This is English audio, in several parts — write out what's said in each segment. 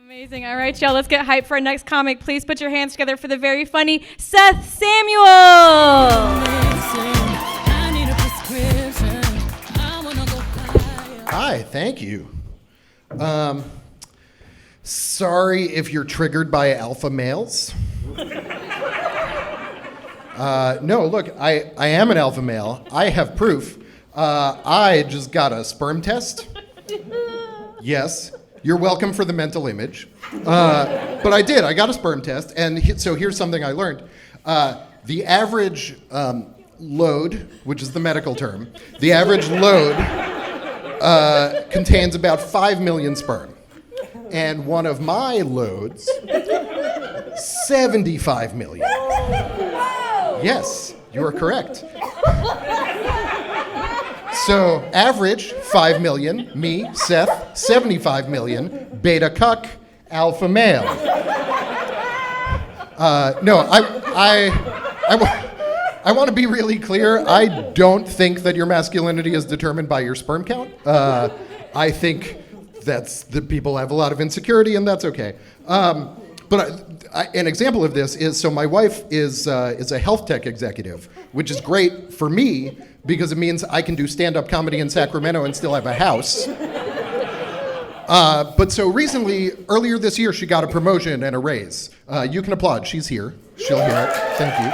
Amazing. All right, y'all, let's get hyped for our next comic. Please put your hands together for the very funny Seth Samuels. Hi, thank you. Sorry if you're triggered by alpha males. No, look, I am an alpha male. I have proof. I just got a sperm test. Yes, you're welcome for the mental image. But I did. I got a sperm test, and so here's something I learned. The average load, which is the medical term, the average load contains about 5 million sperm. And one of my loads, 75 million. Yes, you are correct. So, average, 5 million. Me, Seth, 75 million. Beta cuck, alpha male. No, I want to be really clear. I don't think that your masculinity is determined by your sperm count. I think that people have a lot of insecurity, and that's okay. But an example of this is, so my wife is a health tech executive, which is great for me because it means I can do stand-up comedy in Sacramento and still have a house. But so recently, earlier this year, she got a promotion and a raise. You can applaud. She's here. She'll hear it. Thank you.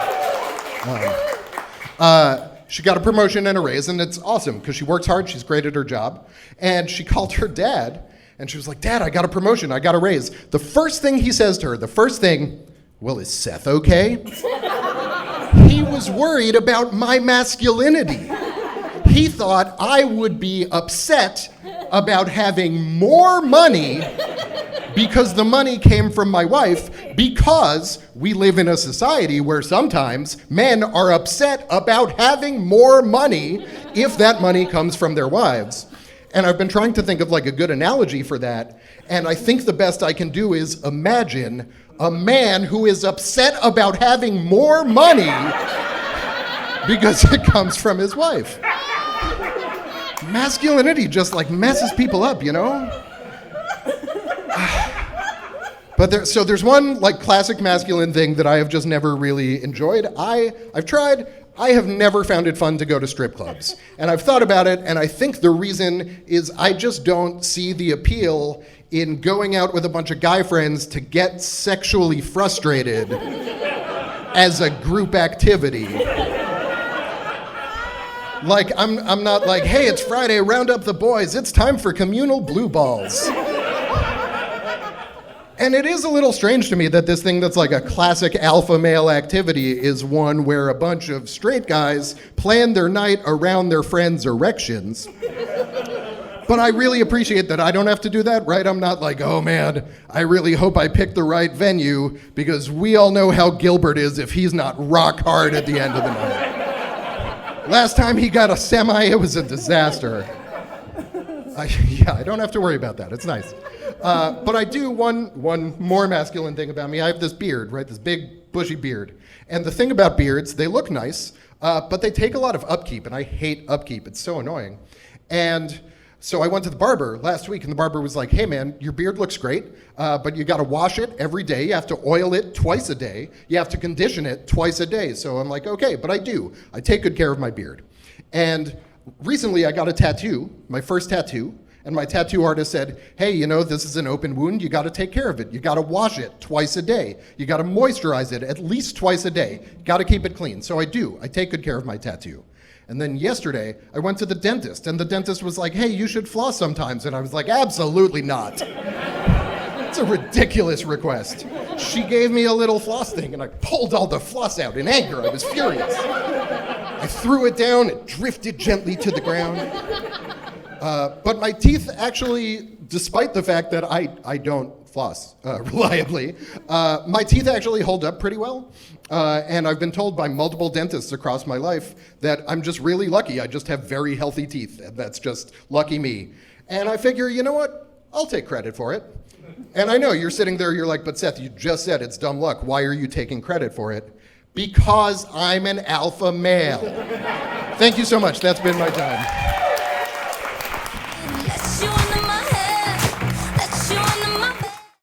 She got a promotion and a raise, and it's awesome because she works hard. She's great at her job. And she called her dad, and she was like, "Dad, I got a promotion. I got a raise." The first thing he says to her, "Well, is Seth okay?" He was worried about my masculinity. He thought I would be upset about having more money because the money came from my wife, because we live in a society where sometimes men are upset about having more money if that money comes from their wives. And I've been trying to think of like a good analogy for that, and I think the best I can do is imagine a man who is upset about having more money because it comes from his wife. Masculinity just like messes people up, you know? But there's one like classic masculine thing that I have just never really enjoyed. I've tried. I have never found it fun to go to strip clubs. And I've thought about it, and I think the reason is I just don't see the appeal in going out with a bunch of guy friends to get sexually frustrated as a group activity. Like, I'm not like, "Hey, it's Friday, round up the boys, it's time for communal blue balls." And it is a little strange to me that this thing that's like a classic alpha male activity is one where a bunch of straight guys plan their night around their friends' erections. But I really appreciate that I don't have to do that, right? I'm not like, "Oh man, I really hope I picked the right venue," because we all know how Gilbert is if he's not rock hard at the end of the night. Last time he got a semi, it was a disaster. I don't have to worry about that. It's nice. But I do one more masculine thing about me. I have this beard, right? This big, bushy beard. And the thing about beards, they look nice, but they take a lot of upkeep, and I hate upkeep. It's so annoying. And so I went to the barber last week, and the barber was like, "Hey, man, your beard looks great, but you got to wash it every day. You have to oil it twice a day. You have to condition it twice a day." So I'm like, "Okay," but I do. I take good care of my beard. And recently I got a tattoo, my first tattoo, and my tattoo artist said, "Hey, you know, this is an open wound. You got to take care of it. You got to wash it twice a day. You got to moisturize it at least twice a day. Got to keep it clean." So I do. I take good care of my tattoo. And then yesterday, I went to the dentist, and the dentist was like, "Hey, you should floss sometimes." And I was like, "Absolutely not." It's a ridiculous request. She gave me a little floss thing, and I pulled all the floss out in anger. I was furious. I threw it down. It drifted gently to the ground. But my teeth actually, despite the fact that I don't floss reliably, my teeth actually hold up pretty well. And I've been told by multiple dentists across my life that I'm just really lucky. I just have very healthy teeth. That's just lucky me. And I figure, you know what? I'll take credit for it. And I know you're sitting there, you're like, "But Seth, you just said it's dumb luck. Why are you taking credit for it?" Because I'm an alpha male. Thank you so much. That's been my time.